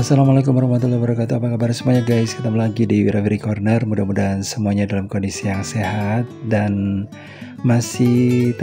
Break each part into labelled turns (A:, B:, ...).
A: Assalamualaikum warahmatullahi wabarakatuh. Apa kabar semuanya guys? Ketemu lagi di Wirawiri Corner. Mudah-mudahan semuanya dalam kondisi yang sehat dan masih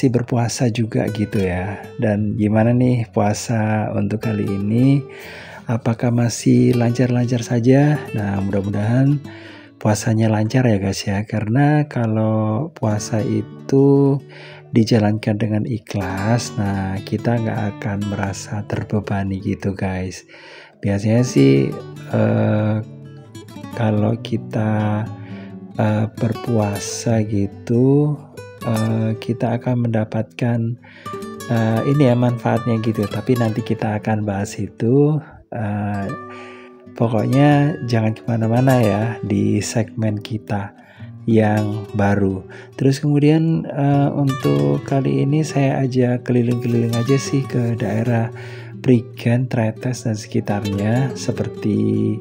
A: berpuasa juga gitu ya. Dan gimana nih puasa untuk kali ini? Apakah masih lancar-lancar saja? Nah, mudah-mudahan puasanya lancar ya guys ya. Karena kalau puasa itu dijalankan dengan ikhlas, nah kita nggak akan merasa terbebani gitu guys. Biasanya sih kalau kita berpuasa gitu, kita akan mendapatkan ini ya manfaatnya gitu. Tapi nanti kita akan bahas itu. Pokoknya jangan kemana-mana ya di segmen kita yang baru. Terus kemudian untuk kali ini saya ajak keliling-keliling aja sih ke daerah Prigen, Tretes dan sekitarnya seperti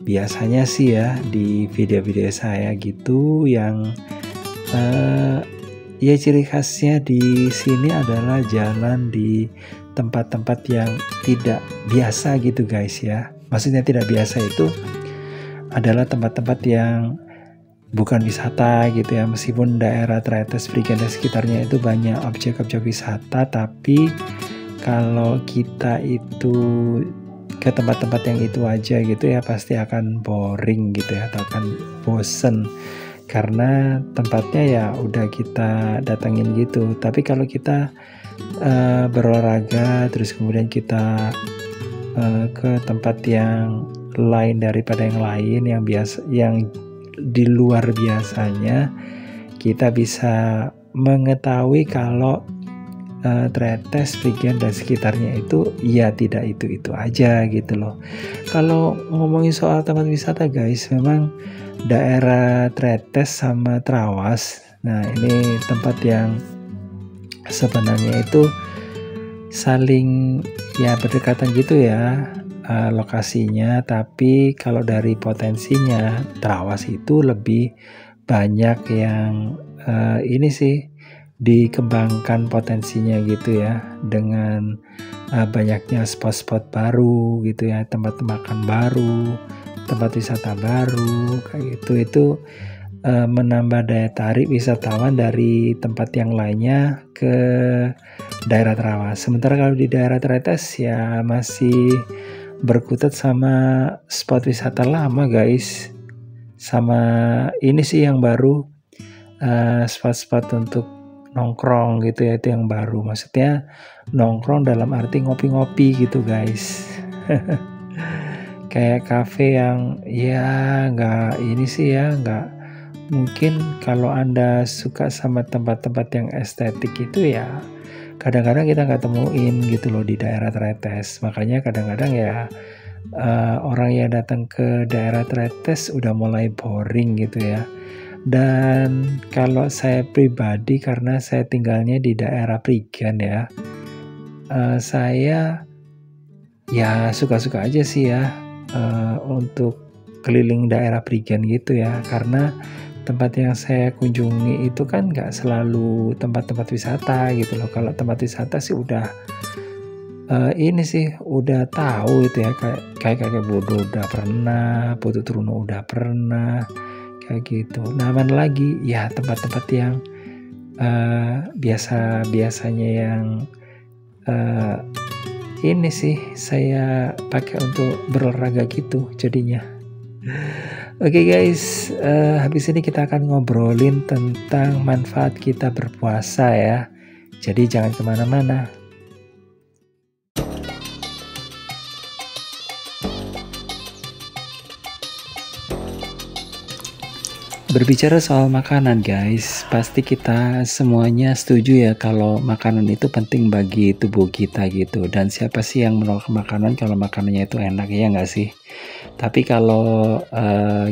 A: biasanya sih ya di video-video saya gitu yang ya ciri khasnya di sini adalah jalan di tempat-tempat yang tidak biasa gitu guys ya. Maksudnya tidak biasa itu adalah tempat-tempat yang bukan wisata gitu ya, meskipun daerah Tretes, Prigen dan sekitarnya itu banyak objek-objek wisata, tapi kalau kita itu ke tempat-tempat yang itu aja gitu ya pasti akan boring gitu ya, atau akan bosen karena tempatnya ya udah kita datengin gitu. Tapi kalau kita berolahraga terus kemudian kita ke tempat yang lain daripada yang lain yang biasa, yang di luar biasanya, kita bisa mengetahui kalau Tretes, Prigen dan sekitarnya itu ya tidak itu aja gitu loh. Kalau ngomongin soal tempat wisata guys, memang daerah Tretes sama Trawas, nah ini tempat yang sebenarnya itu saling ya berdekatan gitu ya lokasinya, tapi kalau dari potensinya Trawas itu lebih banyak yang ini sih dikembangkan potensinya gitu ya, dengan banyaknya spot-spot baru gitu ya, tempat makan baru, tempat wisata baru kayak gitu. Itu menambah daya tarik wisatawan dari tempat yang lainnya ke daerah Trawas. Sementara kalau di daerah Tretes ya masih berkutat sama spot wisata lama guys, sama ini sih yang baru, spot-spot untuk nongkrong gitu ya, itu yang baru. Maksudnya nongkrong dalam arti ngopi-ngopi gitu guys. Kayak cafe yang ya nggak ini sih ya, nggak mungkin kalau Anda suka sama tempat-tempat yang estetik itu ya kadang-kadang kita nggak temuin gitu loh di daerah Tretes. Makanya kadang-kadang ya orang yang datang ke daerah Tretes udah mulai boring gitu ya. Dan kalau saya pribadi, karena saya tinggalnya di daerah Prigen ya, saya ya suka-suka aja sih ya untuk keliling daerah Prigen gitu ya, karena tempat yang saya kunjungi itu kan nggak selalu tempat-tempat wisata gitu loh. Kalau tempat wisata sih udah ini sih udah tahu itu ya, kayak Bodo udah pernah, Putu Truno udah pernah kayak gitu. Nah, mana lagi ya tempat-tempat yang biasanya yang ini sih saya pakai untuk berolahraga gitu jadinya. Oke guys, habis ini kita akan ngobrolin tentang manfaat kita berpuasa ya. Jadi jangan kemana-mana. Berbicara soal makanan guys, pasti kita semuanya setuju ya kalau makanan itu penting bagi tubuh kita gitu. Dan siapa sih yang menolak makanan kalau makanannya itu enak, ya nggak sih? Tapi kalau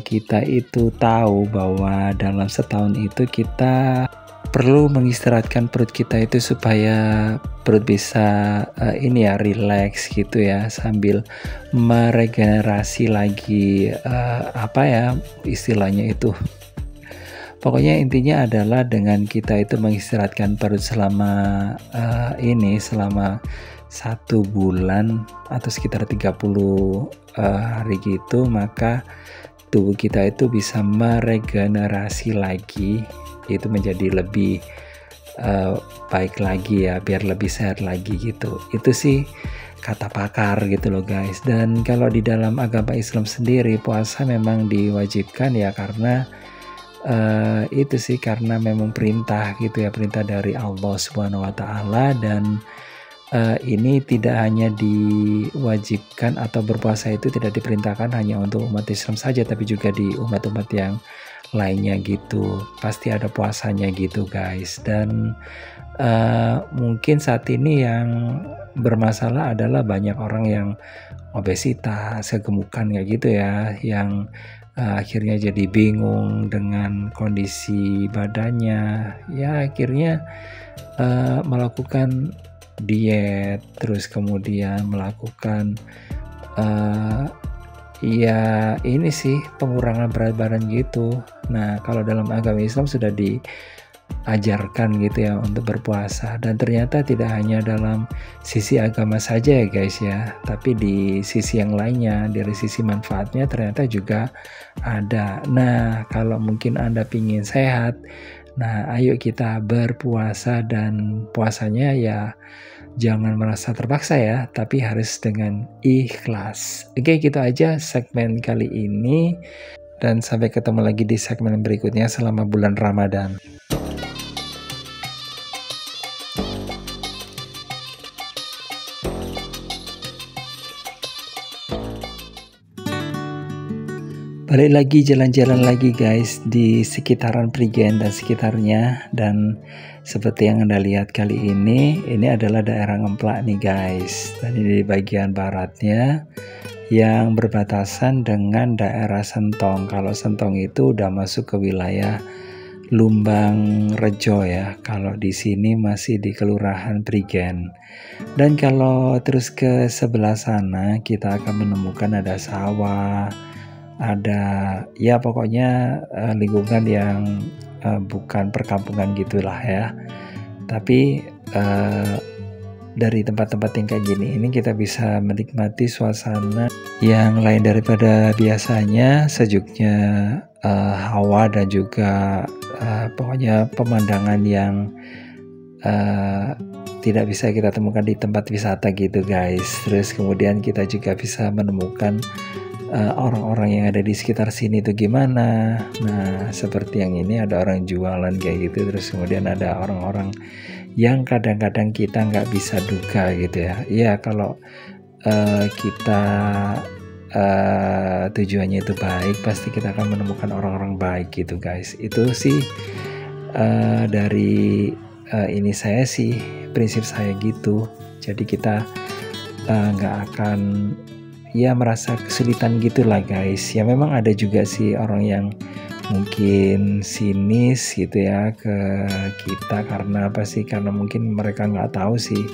A: kita itu tahu bahwa dalam setahun itu kita perlu mengistirahatkan perut kita itu supaya perut bisa ini ya relax gitu ya, sambil meregenerasi lagi apa ya istilahnya itu, Pokoknya intinya adalah dengan kita itu mengistirahatkan perut selama selama 1 bulan atau sekitar 30 hari gitu, maka tubuh kita itu bisa meregenerasi lagi, itu menjadi lebih baik lagi ya, biar lebih sehat lagi gitu. Itu sih kata pakar gitu loh guys. Dan kalau di dalam agama Islam sendiri puasa memang diwajibkan ya, karena itu sih karena memang perintah gitu ya, perintah dari Allah Subhanahu wa taala. Dan ini tidak hanya diwajibkan atau berpuasa itu tidak diperintahkan hanya untuk umat Islam saja, tapi juga di umat-umat yang lainnya gitu. Pasti ada puasanya gitu guys. Dan mungkin saat ini yang bermasalah adalah banyak orang yang obesitas, kegemukan kayak gitu ya, yang akhirnya jadi bingung dengan kondisi badannya, ya akhirnya melakukan diet, terus kemudian melakukan ya ini sih pengurangan berat badan gitu. Nah kalau dalam agama Islam sudah diajarkan gitu ya untuk berpuasa, dan ternyata tidak hanya dalam sisi agama saja ya guys ya, tapi di sisi yang lainnya, dari sisi manfaatnya ternyata juga ada. Nah kalau mungkin Anda pingin sehat, nah ayo kita berpuasa, dan puasanya ya jangan merasa terpaksa ya, tapi harus dengan ikhlas. Oke, gitu aja segmen kali ini, dan sampai ketemu lagi di segmen berikutnya selama bulan Ramadan. Balik lagi jalan-jalan lagi guys di sekitaran Prigen dan sekitarnya. Dan seperti yang Anda lihat kali ini adalah daerah Ngemplak nih guys. Dan ini di bagian baratnya yang berbatasan dengan daerah Sentong. Kalau Sentong itu udah masuk ke wilayah Lumbang Rejo ya. Kalau di sini masih di Kelurahan Prigen. Dan kalau terus ke sebelah sana kita akan menemukan ada sawah, ada ya pokoknya lingkungan yang bukan perkampungan gitulah ya. Tapi dari tempat-tempat yang kayak gini ini kita bisa menikmati suasana yang lain daripada biasanya, sejuknya hawa dan juga pokoknya pemandangan yang tidak bisa kita temukan di tempat wisata gitu guys. Terus kemudian kita juga bisa menemukan orang-orang yang ada di sekitar sini itu gimana. Nah seperti yang ini ada orang jualan kayak gitu, terus kemudian ada orang-orang yang kadang-kadang kita nggak bisa duga gitu ya. Iya kalau kita tujuannya itu baik, pasti kita akan menemukan orang-orang baik gitu guys. Itu sih dari ini saya sih, prinsip saya gitu. Jadi kita nggak akan ya merasa kesulitan gitulah guys. Ya memang ada juga sih orang yang mungkin sinis gitu ya ke kita, karena apa sih, karena mungkin mereka nggak tahu sih.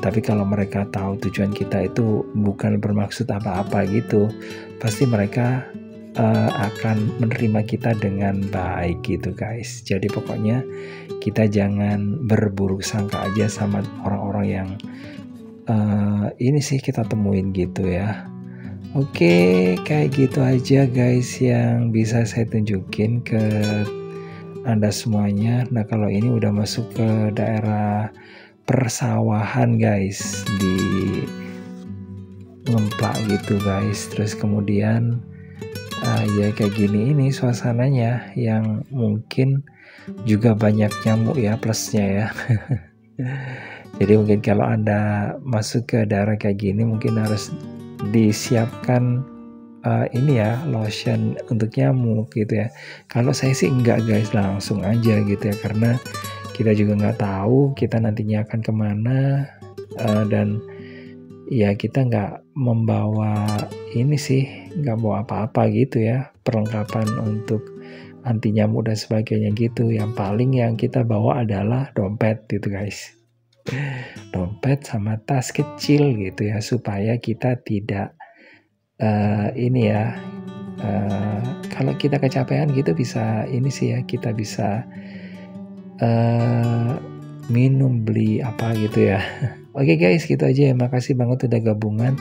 A: Tapi kalau mereka tahu tujuan kita itu bukan bermaksud apa-apa gitu, pasti mereka akan menerima kita dengan baik gitu guys. Jadi pokoknya kita jangan berburuk sangka aja sama orang-orang yang ini sih kita temuin gitu ya. Oke, kayak gitu aja guys yang bisa saya tunjukin ke Anda semuanya. Nah kalau ini udah masuk ke daerah persawahan guys, di Ngemplak gitu guys. Terus kemudian ya kayak gini ini suasananya, yang mungkin juga banyak nyamuk ya plusnya ya. Jadi mungkin kalau Anda masuk ke daerah kayak gini mungkin harus disiapkan ini ya, lotion untuk nyamuk gitu ya. Kalau saya sih enggak guys, langsung aja gitu ya, karena kita juga nggak tahu kita nantinya akan kemana, dan ya kita nggak membawa ini sih, nggak bawa apa-apa gitu ya, perlengkapan untuk anti nyamuk dan sebagainya gitu. Yang paling yang kita bawa adalah dompet gitu guys, dompet sama tas kecil gitu ya, supaya kita tidak ini ya, kalau kita kecapean gitu bisa ini sih ya, kita bisa minum, beli apa gitu ya. Oke guys, gitu aja ya. Makasih banget udah gabungan.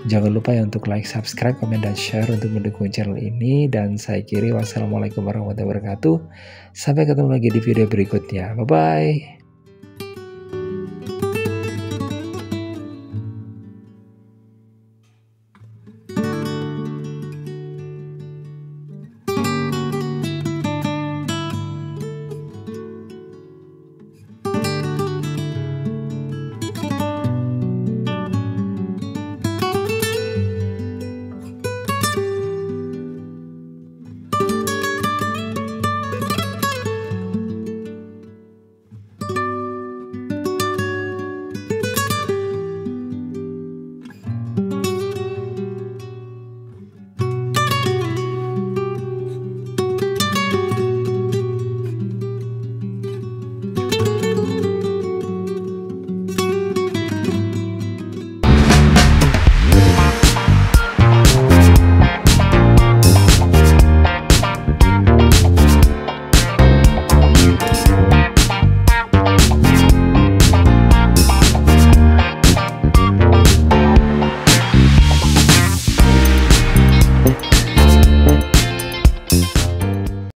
A: Jangan lupa ya untuk like, subscribe, komen, dan share untuk mendukung channel ini. Dan saya kiri wassalamualaikum warahmatullahi wabarakatuh. Sampai ketemu lagi di video berikutnya. Bye-bye.